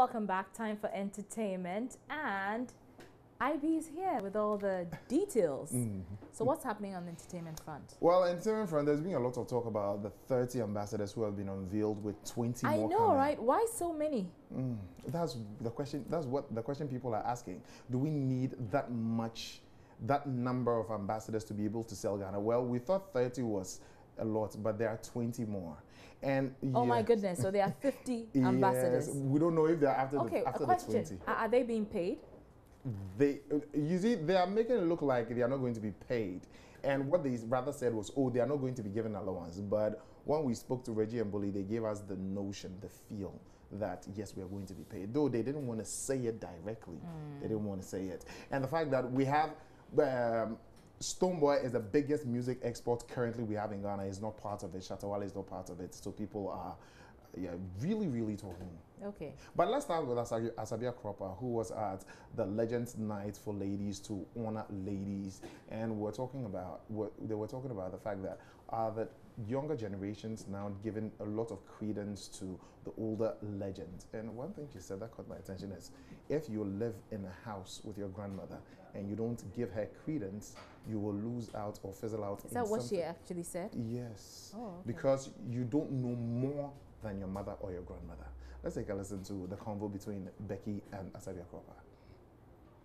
welcome back. Time for entertainment, and IB is here with all the details. So what's happening on the entertainment front? Well, entertainment front, there's been a lot of talk about the 30 ambassadors who have been unveiled with 20 more I know, coming. right? Why so many? That's the question. That's what the question people are asking. Do we need that number of ambassadors to be able to sell Ghana? Well, we thought 30 was a lot, but there are 20 more. And oh my goodness, so there are 50 ambassadors. Yes, we don't know if they're after okay, the 20. Are they being paid? You see, they are making it look like they are not going to be paid. And what they rather said was, oh, they are not going to be given allowance. But when we spoke to Reggie and Bully, they gave us the notion, the feel that, yes, we are going to be paid. Though they didn't want to say it directly. They didn't want to say it. And the fact that we have... Stonebwoy is the biggest music export currently we have in Ghana. Is not part of it. Shatawale is not part of it. So people are really talking. Okay. But let's start with Asabia Cropper, who was at the Legends Night for ladies to honor ladies. And they were talking about the fact that the younger generations now giving a lot of credence to the older legends. And one thing she said that caught my attention is, if you live in a house with your grandmother and you don't give her credence, you will lose out or fizzle out. Is that what she actually said? Yes. Oh, okay. Because you don't know more than your mother or your grandmother. Let's take a listen to the convo between Becky and Asabia Cropper.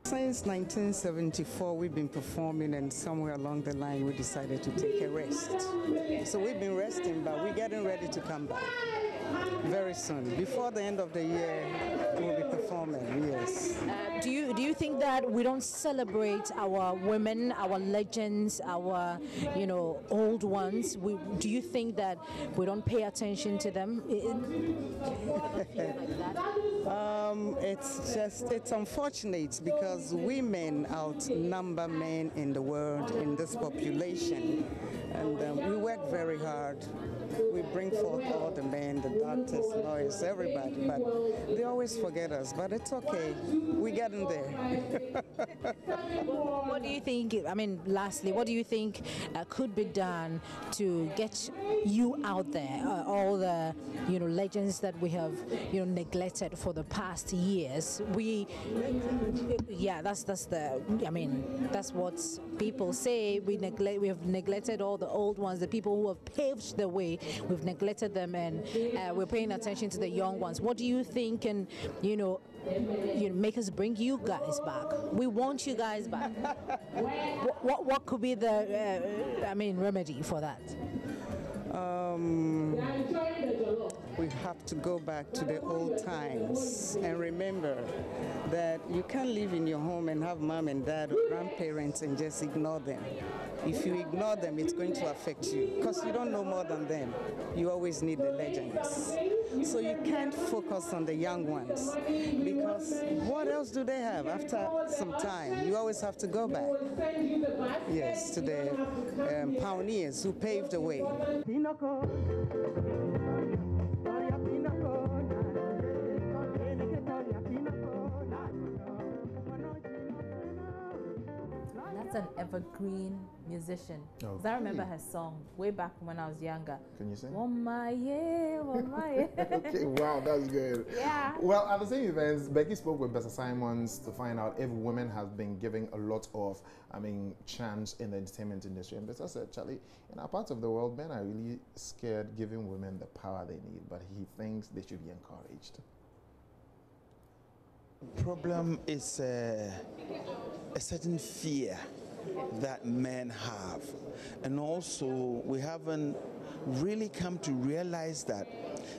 Since 1974, we've been performing, and somewhere along the line, we decided to take a rest. So we've been resting, but we're getting ready to come back very soon. Before the end of the year, we'll be performing, yes. Do you think that we don't celebrate our women, our legends, our, old ones? Do you think that we don't pay attention to them? It's unfortunate because women outnumber men in the world, in this population. And we work very hard. We bring forth all the men, the doctors, lawyers, everybody, but they always forget us. But it's okay. We're getting there. What do you think, lastly, what do you think could be done to get you out there, all the, legends that we have, neglected for the past years? That's what people say. We have neglected all the old ones, the people who have paved the way. We've neglected them, and we're paying attention to the young ones. What do you think can, make us bring you guys back? We want you guys back. What could be the, remedy for that? We have to go back to the old times and remember that you can't live in your home and have mom and dad or grandparents and just ignore them. If you ignore them, it's going to affect you because you don't know more than them. You always need the legends. So you can't focus on the young ones because what else do they have after some time? You always have to go back. Yes, to the pioneers who paved the way. That's an evergreen musician. Okay. 'Cause I remember her song way back when I was younger. Can you sing? Womaye. Okay, wow, that's good. Yeah. Well, at the same events, Becky spoke with Bessa Simon to find out if women have been giving a lot of, chance in the entertainment industry. And Bessa said, Charlie, in our part of the world, men are really scared giving women the power they need, but he thinks they should be encouraged. The problem is a certain fear that men have, and also we haven't really come to realize that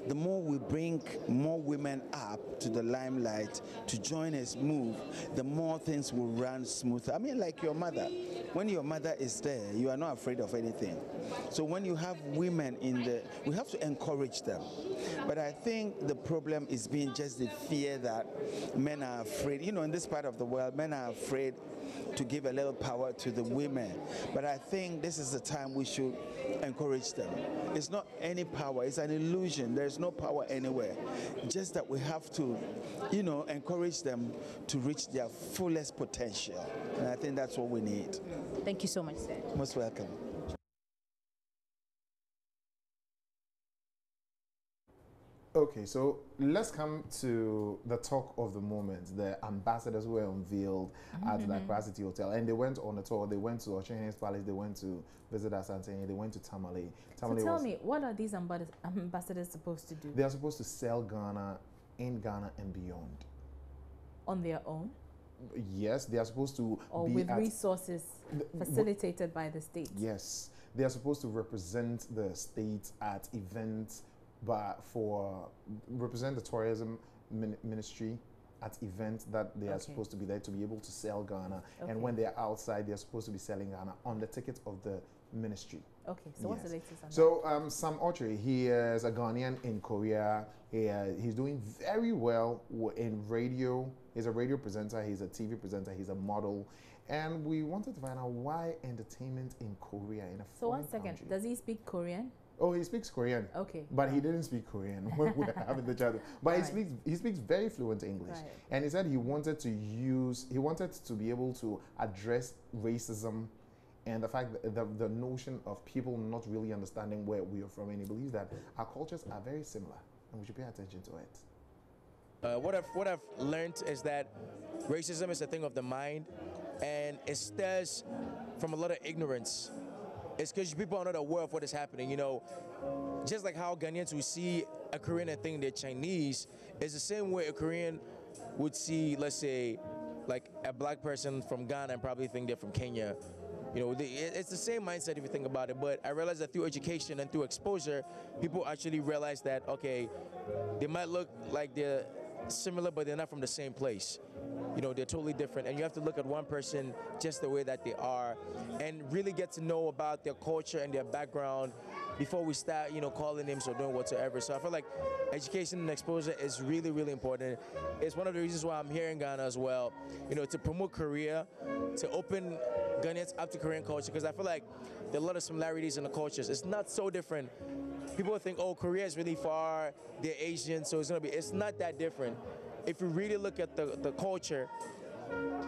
the more we bring more women up to the limelight to join us move, the more things will run smoother. Like your mother. When your mother is there, you are not afraid of anything. So when you have women we have to encourage them. But I think the problem is being just the fear that men are afraid. In this part of the world, men are afraid to give a little power to the women. But I think this is the time we should encourage them. It's not any power, it's an illusion. There's no power anywhere. Just that we have to, encourage them to reach their fullest potential. And I think that's what we need. Thank you so much, sir. Most welcome. Okay, so let's come to the talk of the moment. The ambassadors were unveiled at the Accra City Hotel, and they went on a tour. They went to Oshen's Palace. They went to visit Asante. They went to Tamale. So tell me, what are these ambassadors supposed to do? They are supposed to sell Ghana in Ghana and beyond. On their own? Yes, they are supposed to or be with resources facilitated by the state? Yes, they are supposed to represent the state at events, but represent the tourism ministry at events that they are supposed to be there to be able to sell Ghana. And when they're outside, they're supposed to be selling Ghana on the ticket of the ministry. Okay, so what's the latest on that? So Sam Autry, he is a Ghanaian in Korea. He's doing very well in radio. He's a radio presenter, he's a TV presenter, he's a model. And we wanted to find out why entertainment in Korea in a foreign country. 1 second, does he speak Korean? Oh, he speaks Korean. Okay. But he didn't speak Korean when we were having the chat. But he speaks very fluent English. Right. And he said he wanted to be able to address racism and the fact that the notion of people not really understanding where we are from. And he believes that our cultures are very similar and we should pay attention to it. What I've learned is that racism is a thing of the mind, and it stems from a lot of ignorance. It's because people are not aware of what is happening. You know, just like how Ghanaians will see a Korean and think they're Chinese, it's the same way a Korean would see, let's say, like a black person from Ghana and probably think they're from Kenya. You know, it's the same mindset if you think about it. But I realized that through education and through exposure, people actually realize that, okay, they might look like they're similar, but they're not from the same place. You know, they're totally different, and you have to look at one person just the way that they are and really get to know about their culture and their background before we start, you know, calling names or doing whatsoever. So I feel like education and exposure is really, really important. It's one of the reasons why I'm here in Ghana as well, you know, to promote Korea, to open Ghanaians up to Korean culture, because I feel like there are a lot of similarities in the cultures. It's not so different. People think, oh, Korea is really far, they're Asian, so it's not that different. If you really look at the culture,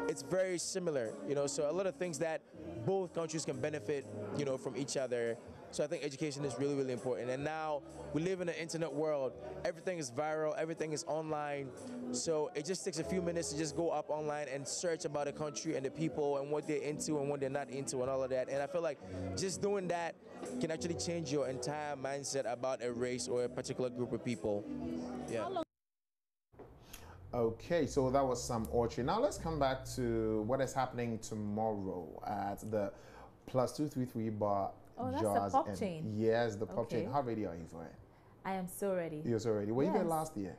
it's very similar, you know, so a lot of things that both countries can benefit, you know, from each other. So I think education is really, really important. And now we live in an internet world. Everything is viral, everything is online. So it just takes a few minutes to just go up online and search about a country and the people and what they're into and what they're not into and all of that. And I feel like just doing that can actually change your entire mindset about a race or a particular group of people. Yeah. Okay, so that was Sam Autry. Now let's come back to what is happening tomorrow at the +233 bar. Oh, that's the pop chain. Yes, the pop chain. How ready are you for it? I am so ready. You're so ready. Were you there last year?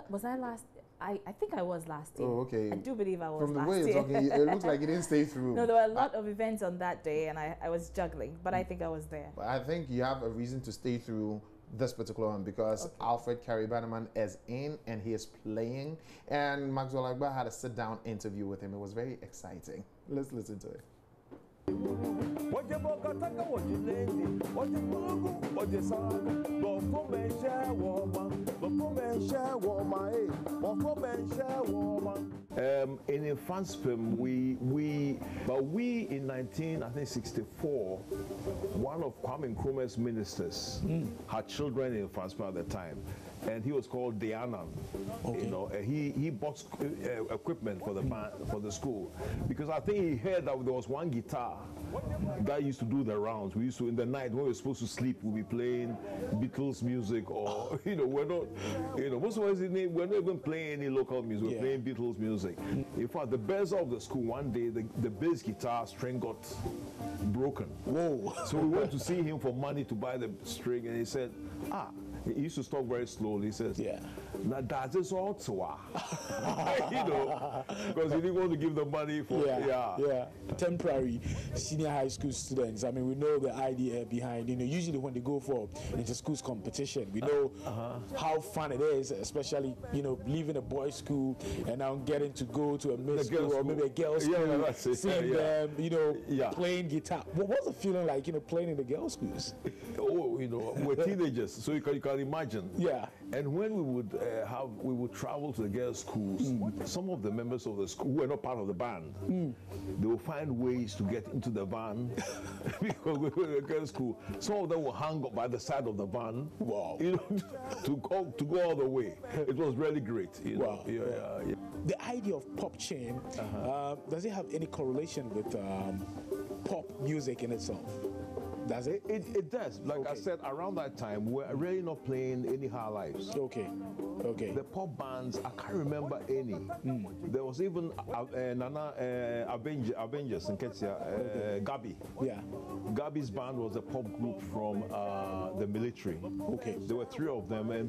Was I last? I think I was last year. Oh, okay. I do believe I was From the last way you're talking, it looks like you didn't stay through. No, there were a lot of events on that day, and I was juggling, but I think I was there. But I think you have a reason to stay through this particular one because Alfred Carey-Bannerman is in and he is playing, and Maxwell Agba had a sit-down interview with him. It was very exciting. Let's listen to it. In France, we in 1964, one of Kwame Nkrumah's ministers had children in France at the time, and he was called Diana. Okay. You know, he bought equipment for the band, for the school, because I think he heard that there was one guitar that used to do the rounds. We used to, in the night when we were supposed to sleep, we'll be playing Beatles music, or we're not, most of us we're not even playing any local music. We're playing Beatles music. In fact, the best of the school, one day the bass guitar string got broken. Whoa! So we went to see him for money to buy the string, and he said, he used to talk very slowly. He says, "Now that's it all because he didn't want to give the money for temporary senior high school students. I mean, we know the idea behind. Usually when they go for inter-schools competition, we know how fun it is, especially leaving a boys' school and now getting to go to a mixed school or maybe a girls' school, seeing them, playing guitar. What was the feeling like, playing in the girls' schools? We're teenagers, so you can can imagine. Yeah. And when we would travel to the girls' schools, some of the members of the school who were not part of the band, they would find ways to get into the van because we were in the girls' school. Some of them would hang up by the side of the van. Wow. You know, to go all the way. It was really great. You know? Wow. Yeah. The idea of pop chain, does it have any correlation with pop music in itself? Does it? It does. Like I said, around that time, we were really not playing any high lives. Okay. The pop bands, I can't remember any. There was even Nana Avengers in Ketsia, Gabi. Yeah. Gabi's band was a pop group from the military. Okay. There were 3 of them, and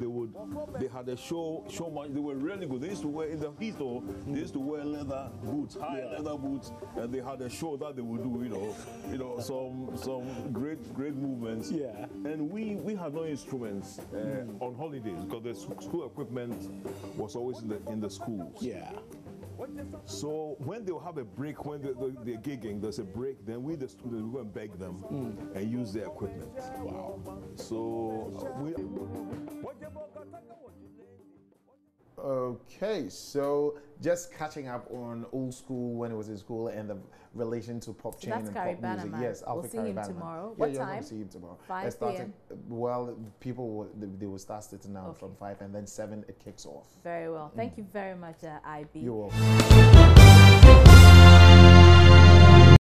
they had a show much. They were really good. They used to wear in the heat, though. They used to wear leather boots, high leather boots, and they had a show that they would do. You know, some great movements. Yeah. And we had no instruments on holidays because the school equipment was always in the schools. Yeah. So when they'll have a break, when they're gigging, there's a break, then we, the students, we go and beg them and use their equipment. Wow. So Okay, so just catching up on old school when it was in school and the relation to pop chain that's and Carrie pop music. Bannerman. Yes, We'll see him tomorrow. Yeah, What you're going time? to see him tomorrow. 5 It started- p.m. Well, people they will start sitting down Okay. from 5 and then 7 it kicks off. Very well. Thank you very much, IB. You're welcome.